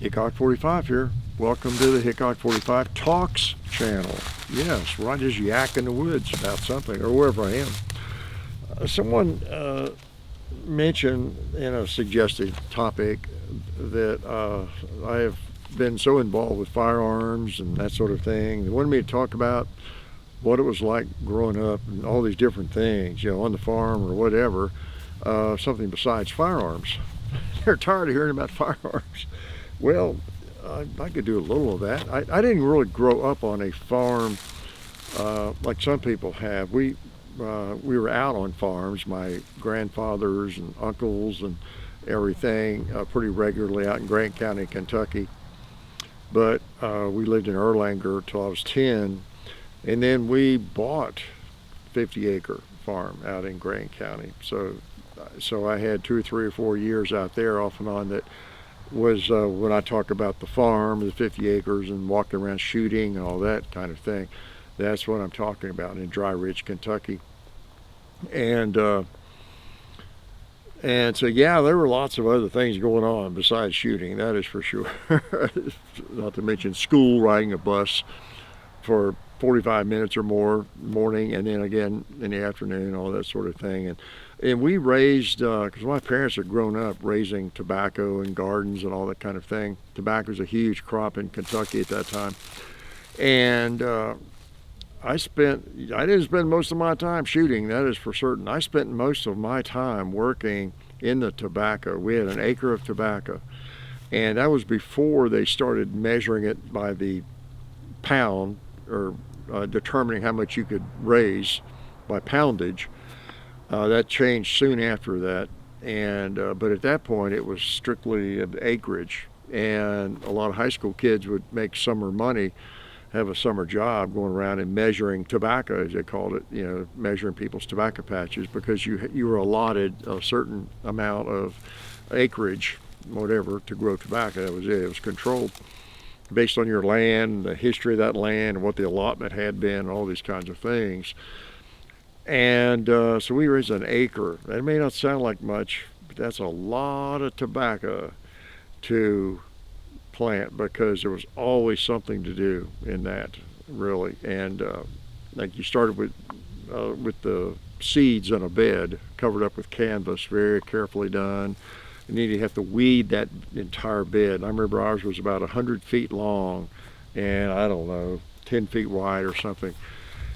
Hickok 45 here. Welcome to the Hickok 45 Talks channel. Yes, where I just yak in the woods about something or wherever I am. Someone mentioned in a suggested topic that I have been so involved with firearms and that sort of thing. They wanted me to talk about what it was like growing up and all these different things, on the farm or whatever, something besides firearms. They're tired of hearing about firearms. Well, I could do a little of that. I didn't really grow up on a farm like some people have. We were out on farms, my grandfathers and uncles and everything, pretty regularly out in Grant County, Kentucky. But we lived in Erlanger till I was 10, and then we bought 50-acre farm out in Grant County. So I had 2 or 3 or 4 years out there off and on. That was when I talk about the farm, the 50 acres, and walking around shooting and all that kind of thing. That's what I'm talking about in Dry Ridge, Kentucky. And so yeah, there were lots of other things going on besides shooting, that is for sure. Not to mention school, riding a bus for 45 minutes or more morning, and then again in the afternoon, all that sort of thing. And we raised, because my parents had grown up raising tobacco and gardens and all that kind of thing. Tobacco was a huge crop in Kentucky at that time. And I didn't spend most of my time shooting, that is for certain. I spent most of my time working in the tobacco. We had an acre of tobacco. And that was before they started measuring it by the pound, or determining how much you could raise by poundage. That changed soon after that, and but at that point it was strictly acreage, and a lot of high school kids would make summer money, have a summer job going around and measuring tobacco, as they called it, measuring people's tobacco patches, because you were allotted a certain amount of acreage, whatever, to grow tobacco. That was it. It was controlled based on your land, the history of that land, and what the allotment had been, all these kinds of things. And so we raised an acre. That may not sound like much, but that's a lot of tobacco to plant, because there was always something to do in that, really. And like you started with the seeds on a bed covered up with canvas, very carefully done. And then you have to weed that entire bed. And I remember ours was about 100 feet long and, I don't know, 10 feet wide or something.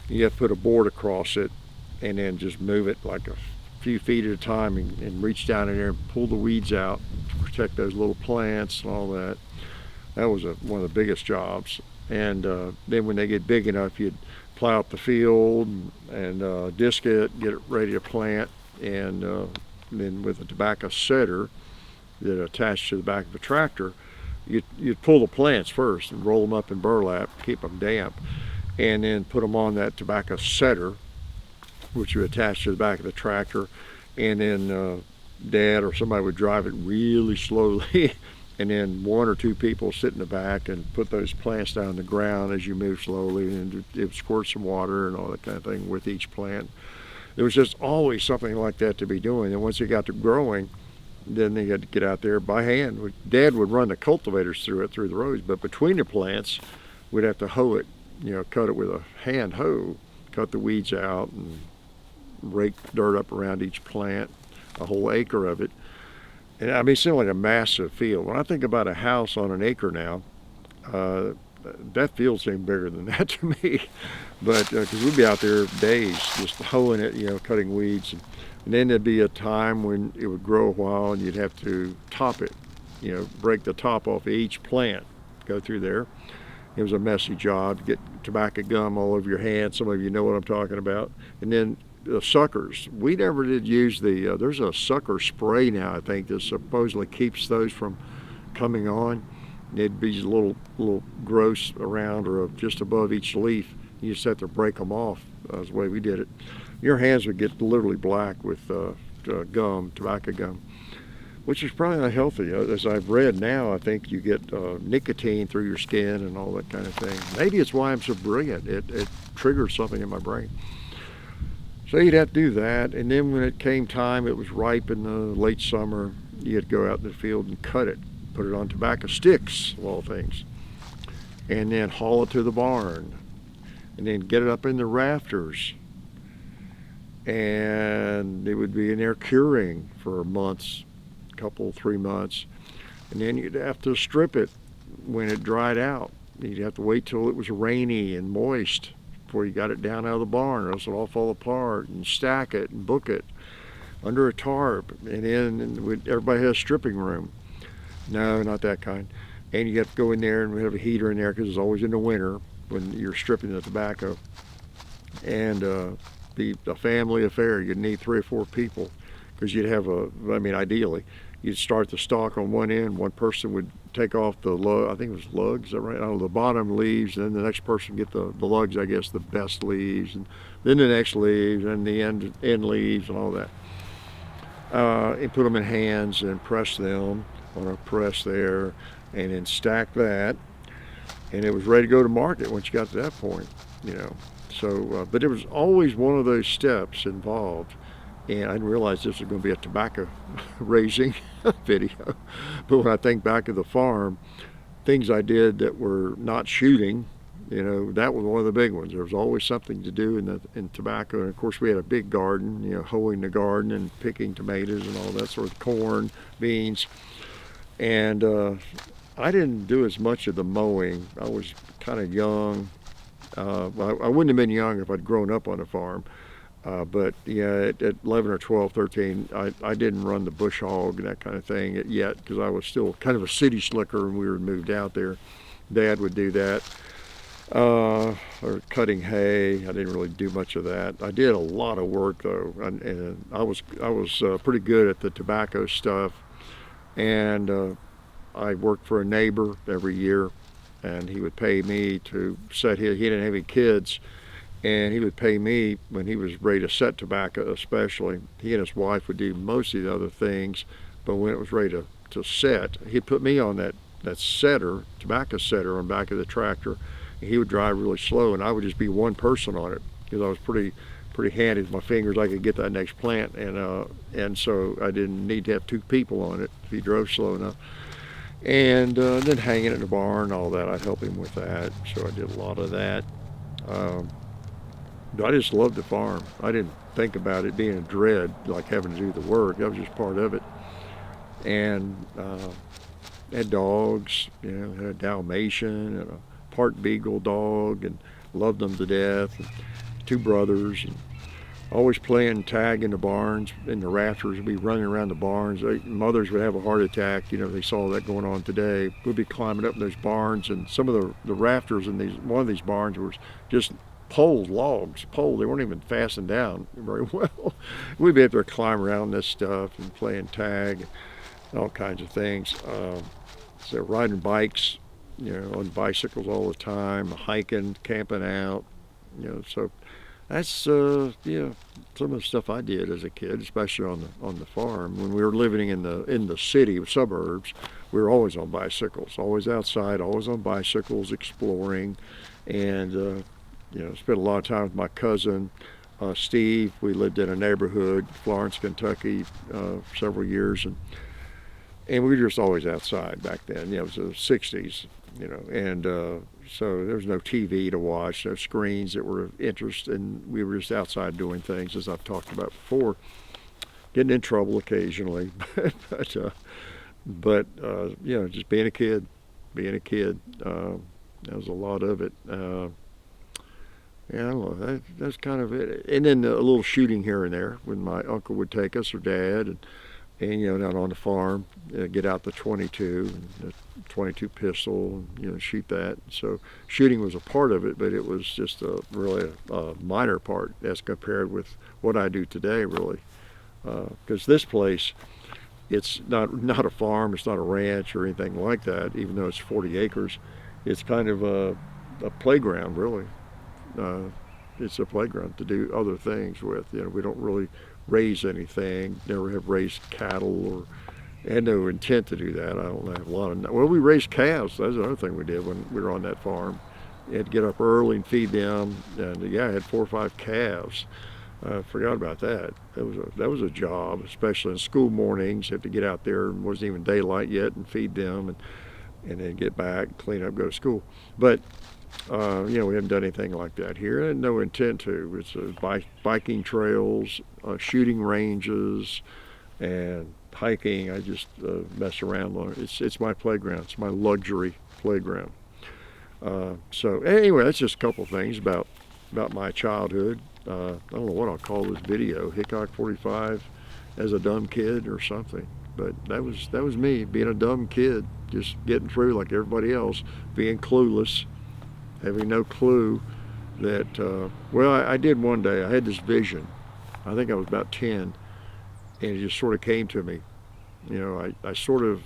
You have to put a board across it and then just move it like a few feet at a time, and reach down in there and pull the weeds out to protect those little plants and all that. That was one of the biggest jobs. And then when they get big enough, you'd plow up the field and disc it, get it ready to plant, and then with a tobacco setter that attached to the back of the tractor, you'd pull the plants first and roll them up in burlap, keep them damp, and then put them on that tobacco setter, which you attach to the back of the tractor. And then Dad or somebody would drive it really slowly and then 1 or 2 people sit in the back and put those plants down on the ground as you move slowly, and it would squirt some water and all that kind of thing with each plant. There was just always something like that to be doing. And once it got to growing, then they had to get out there by hand. Dad would run the cultivators through the rows, but between the plants, we'd have to hoe it, cut it with a hand hoe, cut the weeds out and rake dirt up around each plant, a whole acre of it. And I mean, it seemed like a massive field. When I think about a house on an acre now, that field seemed bigger than that to me. But because we'd be out there days just hoeing it, cutting weeds. And then there'd be a time when it would grow a while and you'd have to top it, break the top off of each plant, go through there. It was a messy job to get tobacco gum all over your hands. Some of you know what I'm talking about. And then the suckers. We never did use there's a sucker spray now, I think, that supposedly keeps those from coming on. It'd be a little gross around or just above each leaf. You just have to break them off. That's the way we did it. Your hands would get literally black with gum, tobacco gum, which is probably not healthy. As I've read now, I think you get nicotine through your skin and all that kind of thing. Maybe it's why I'm so brilliant. It triggers something in my brain. So you'd have to do that, and then when it came time, it was ripe in the late summer, you'd go out in the field and cut it, put it on tobacco sticks, of all things, and then haul it to the barn, and then get it up in the rafters, and it would be in there curing for months, couple, 3 months, and then you'd have to strip it when it dried out. You'd have to wait till it was rainy and moist before you got it down out of the barn, or else it'll all fall apart, and stack it and book it under a tarp, and then everybody has a stripping room. No, not that kind. And you have to go in there, and we have a heater in there because it's always in the winter when you're stripping the tobacco. And be a family affair. You'd need 3 or 4 people because you'd have ideally, you'd start the stalk on one end. One person would take off the I think it was lugs, is that right? I don't know, the bottom leaves, and then the next person get the lugs, I guess, the best leaves, and then the next leaves, and the end leaves, and all that. And put them in hands and press them on a press there, and then stack that, and it was ready to go to market once you got to that point, you know. So, but there was always one of those steps involved, and I didn't realize this was going to be a tobacco raising video. But when I think back of the farm, things I did that were not shooting, you know, that was one of the big ones. There was always something to do in tobacco, and of course we had a big garden, you know, hoeing the garden and picking tomatoes and all that sort of corn, beans, and I didn't do as much of the mowing. I was kind of young. Well, I wouldn't have been young if I'd grown up on a farm, but yeah, at 11 or 12, 13, I didn't run the bush hog and that kind of thing yet, because I was still kind of a city slicker when we were moved out there. Dad would do that, or cutting hay. I didn't really do much of that. I did a lot of work though, and I was pretty good at the tobacco stuff, and I worked for a neighbor every year, and he would pay me to set he didn't have any kids, and he would pay me when he was ready to set tobacco, especially. He and his wife would do most of the other things, but when it was ready to set, he'd put me on that setter, tobacco setter on the back of the tractor, and he would drive really slow, and I would just be one person on it, because I was pretty handy with my fingers. I could get that next plant, and so I didn't need to have 2 people on it if he drove slow enough. And then hanging in the barn, all that, I'd help him with that. So I did a lot of that. But I just loved the farm. I didn't think about it being a dread, like having to do the work. That was just part of it. And had dogs, you know, had a Dalmatian and a part Beagle dog, and loved them to death. And 2 brothers, and always playing tag in the barns, in the rafters. We'd be running around the barns. Mothers would have a heart attack, you know, they saw that going on today. We'd be climbing up in those barns, and some of the rafters in one of these barns was just logs. They weren't even fastened down very well. We'd be up there climbing around this stuff and playing tag and all kinds of things. So riding bikes, you know, on bicycles all the time, hiking, camping out, you know, so that's some of the stuff I did as a kid, especially on the farm. When we were living in the city, suburbs, we were always on bicycles, always outside, always on bicycles, exploring, and you know, spent a lot of time with my cousin Steve. We lived in a neighborhood, Florence, Kentucky, several years, and we were just always outside back then. You know, it was the '60s, you know, and so there was no TV to watch, no screens that were of interest, and we were just outside doing things, as I've talked about before, getting in trouble occasionally, but you know, just being a kid, that was a lot of it. Yeah, I don't know, that's kind of it. And then a little shooting here and there when my uncle would take us, or Dad, and you know, down on the farm, get out the .22, and the .22 pistol, and, you know, shoot that. So shooting was a part of it, but it was just really a minor part as compared with what I do today, really. Because this place, it's not a farm, it's not a ranch or anything like that, even though it's 40 acres. It's kind of a playground, really. It's a playground to do other things with. You know, we don't really raise anything, never have raised cattle, or had no intent to do that. I don't have a lot of, well, we raised calves. That's another thing we did when we were on that farm. You had to get up early and feed them, and yeah, I had 4 or 5 calves. I forgot about that. That was a job, especially in school mornings. You have to get out there, and wasn't even daylight yet, and feed them, and then get back, clean up, go to school. But we haven't done anything like that here, and no intent to. It's biking trails, shooting ranges, and hiking. I just mess around on it. It's my playground. It's my luxury playground. So anyway, that's just a couple things about my childhood. I don't know what I'll call this video, Hickok 45 as a dumb kid or something. But that was me, being a dumb kid, just getting through like everybody else, being clueless, having no clue that, I did one day. I had this vision. I think I was about 10, and it just sort of came to me. I sort of,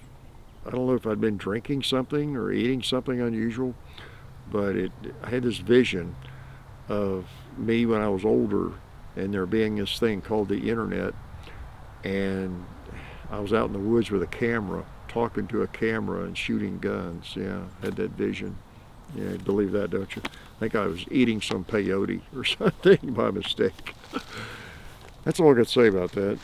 I don't know if I'd been drinking something or eating something unusual, but I had this vision of me when I was older, and there being this thing called the internet, and I was out in the woods with a camera, talking to a camera and shooting guns. Yeah, I had that vision. Yeah, you believe that, don't you? I think I was eating some peyote or something by mistake. That's all I got to say about that.